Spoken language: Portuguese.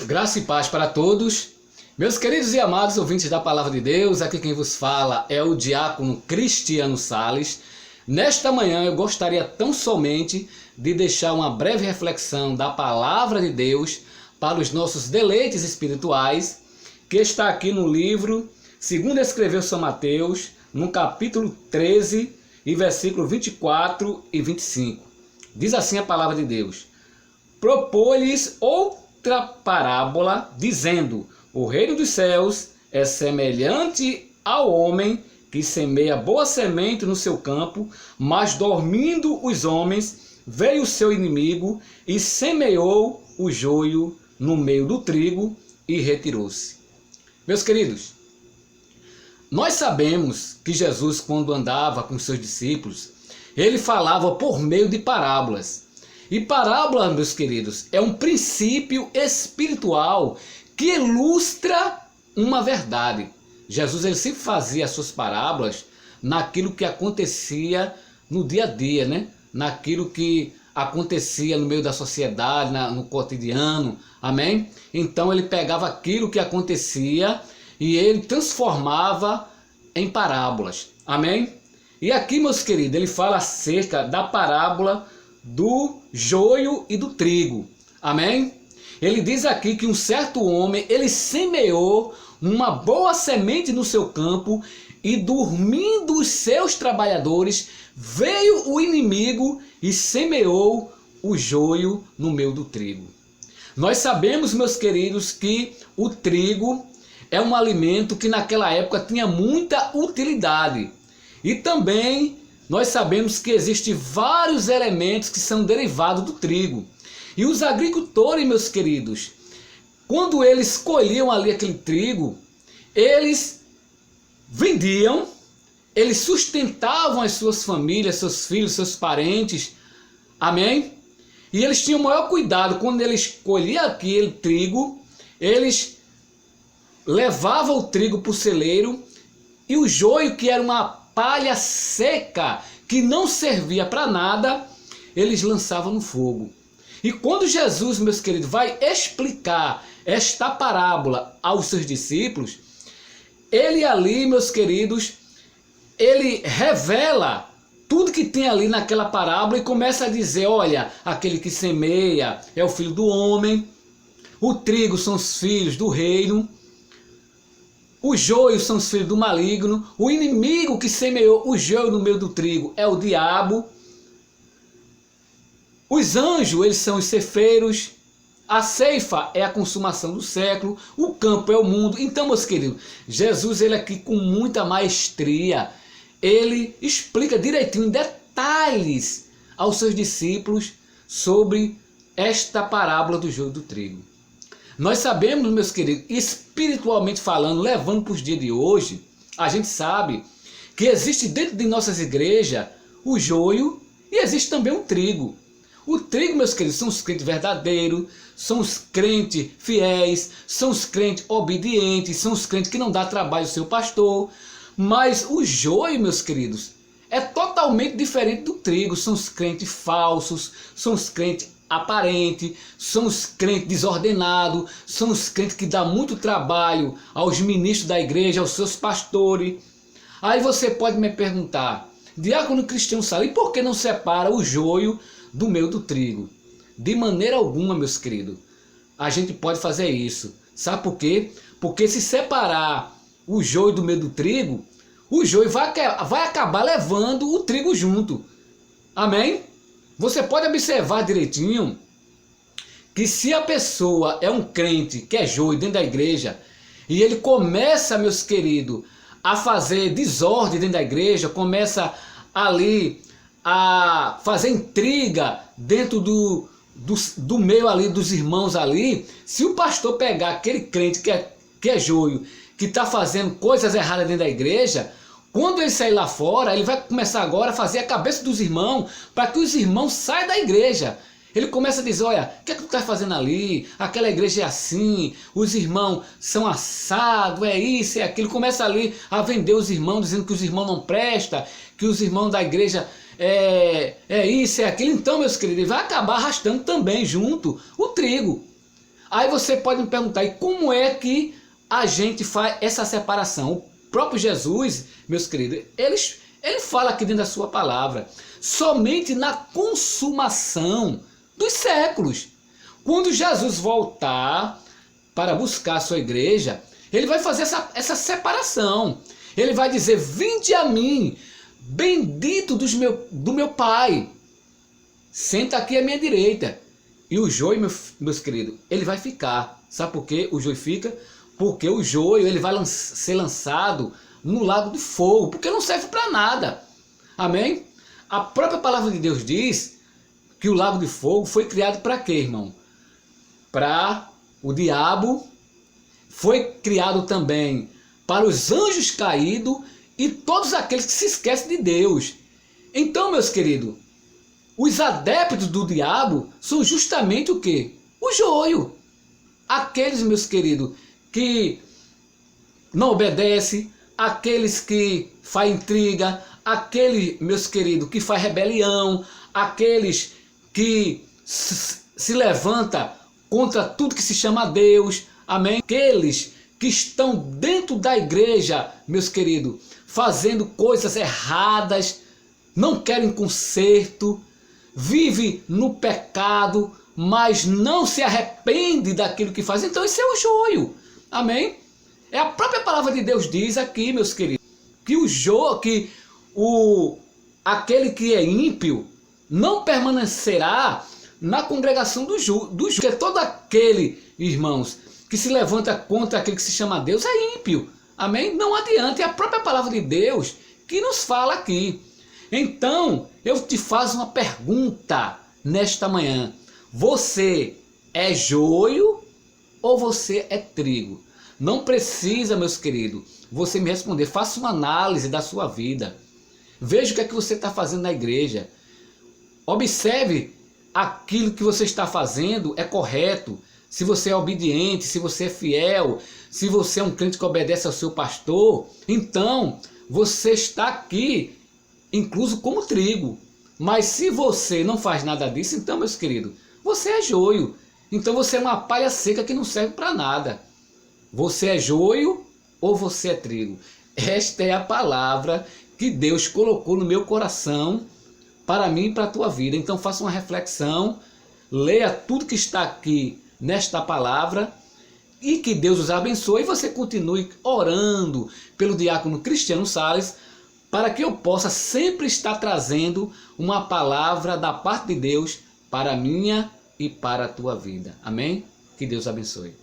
Graça e paz para todos. Meus queridos e amados ouvintes da Palavra de Deus, aqui quem vos fala é o diácono Cristiano Sales. Nesta manhã eu gostaria tão somente de deixar uma breve reflexão da Palavra de Deus para os nossos deleites espirituais, que está aqui no livro, segundo escreveu São Mateus, no capítulo 13, e versículo 24 e 25. Diz assim a Palavra de Deus: propôs-lhes outra parábola, dizendo: o reino dos céus é semelhante ao homem que semeia boa semente no seu campo, mas dormindo os homens, veio o seu inimigo e semeou o joio no meio do trigo e retirou-se. Meus queridos, nós sabemos que Jesus, quando andava com seus discípulos, ele falava por meio de parábolas. E parábola, meus queridos, é um princípio espiritual que ilustra uma verdade. Jesus ele sempre fazia as suas parábolas naquilo que acontecia no dia a dia, né? Naquilo que acontecia no meio da sociedade, no cotidiano, amém? Então ele pegava aquilo que acontecia e ele transformava em parábolas, amém? E aqui, meus queridos, ele fala acerca da parábola do joio e do trigo, amém? Ele diz aqui que um certo homem, ele semeou uma boa semente no seu campo e dormindo os seus trabalhadores, veio o inimigo e semeou o joio no meio do trigo. Nós sabemos, meus queridos, que o trigo é um alimento que naquela época tinha muita utilidade. E também nós sabemos que existem vários elementos que são derivados do trigo. E os agricultores, meus queridos, quando eles colhiam ali aquele trigo, eles vendiam, eles sustentavam as suas famílias, seus filhos, seus parentes, amém? E eles tinham o maior cuidado, quando eles colhiam aquele trigo, eles levavam o trigo para o celeiro, e o joio, que era uma palha seca, que não servia para nada, eles lançavam no fogo. E quando Jesus, meus queridos, vai explicar esta parábola aos seus discípulos, ele ali, meus queridos, ele revela tudo que tem ali naquela parábola e começa a dizer: olha, aquele que semeia é o filho do homem, o trigo são os filhos do reino, os joios são os filhos do maligno, o inimigo que semeou o joio no meio do trigo é o diabo, os anjos, eles são os cefeiros, a ceifa é a consumação do século, o campo é o mundo. Então, meus queridos, Jesus, ele aqui com muita maestria, ele explica direitinho, em detalhes, aos seus discípulos sobre esta parábola do joio do trigo. Nós sabemos, meus queridos, espiritualmente falando, levando para os dias de hoje, a gente sabe que existe dentro de nossas igrejas o joio e existe também o trigo. O trigo, meus queridos, são os crentes verdadeiros, são os crentes fiéis, são os crentes obedientes, são os crentes que não dão trabalho ao seu pastor. Mas o joio, meus queridos, é totalmente diferente do trigo. São os crentes falsos, são os crentes aparentes, são os crentes desordenados, são os crentes que dão muito trabalho aos ministros da igreja, aos seus pastores. Aí você pode me perguntar: diácono Cristiano Sales, e por que não separa o joio do meio do trigo? De maneira alguma, meus queridos, a gente pode fazer isso. Sabe por quê? Porque se separar o joio do meio do trigo, o joio vai acabar levando o trigo junto. Amém? Você pode observar direitinho que se a pessoa é um crente que é joio dentro da igreja e ele começa, meus queridos, a fazer desordem dentro da igreja, começa ali a fazer intriga dentro do meio ali, dos irmãos ali, se o pastor pegar aquele crente que é joio, que está fazendo coisas erradas dentro da igreja, quando ele sair lá fora, ele vai começar agora a fazer a cabeça dos irmãos, para que os irmãos saiam da igreja. Ele começa a dizer: olha, o que é que tu está fazendo ali? Aquela igreja é assim, os irmãos são assados, é isso, é aquilo. Começa ali a vender os irmãos, dizendo que os irmãos não prestam, que os irmãos da igreja é isso, é aquilo. Então, meus queridos, ele vai acabar arrastando também junto o trigo. Aí você pode me perguntar, e como é que a gente faz essa separação? O próprio Jesus, meus queridos, ele fala aqui dentro da sua palavra, somente na consumação dos séculos. Quando Jesus voltar para buscar a sua igreja, ele vai fazer essa separação. Ele vai dizer, vinde a mim, bendito do meu Pai, senta aqui à minha direita. E o joio, meus queridos, ele vai ficar. Sabe por que o joio fica? Porque o joio ele vai ser lançado no lago de fogo, porque não serve para nada. Amém? A própria palavra de Deus diz que o lago de fogo foi criado para quê, irmão? Para o diabo, foi criado também para os anjos caídos e todos aqueles que se esquecem de Deus. Então, meus queridos, os adeptos do diabo são justamente o quê? O joio. Aqueles, meus queridos, que não obedecem, aqueles que fazem intriga, aqueles, meus queridos, que faz rebelião, aqueles que se levanta contra tudo que se chama Deus, amém? Aqueles que estão dentro da igreja, meus queridos, fazendo coisas erradas, não querem conserto, vive no pecado, mas não se arrepende daquilo que faz. Então isso é o joio, amém? É a própria palavra de Deus diz aqui, meus queridos, que aquele que é ímpio não permanecerá na congregação do justo, porque todo aquele, irmãos, que se levanta contra aquele que se chama Deus é ímpio, amém? Não adianta, é a própria palavra de Deus que nos fala aqui. Então, eu te faço uma pergunta nesta manhã. Você é joio ou você é trigo? Não precisa, meus queridos, você me responder. Faça uma análise da sua vida. Veja o que é que você está fazendo na igreja. Observe aquilo que você está fazendo é correto. Se você é obediente, se você é fiel, se você é um crente que obedece ao seu pastor, então você está aqui incluso como trigo. Mas se você não faz nada disso, então, meus queridos, você é joio. Então você é uma palha seca que não serve para nada. Você é joio ou você é trigo? Esta é a palavra que Deus colocou no meu coração para mim e para a tua vida. Então faça uma reflexão, leia tudo que está aqui nesta palavra e que Deus os abençoe e você continue orando pelo diácono Cristiano Sales, para que eu possa sempre estar trazendo uma palavra da parte de Deus para a minha e para a tua vida. Amém? Que Deus abençoe.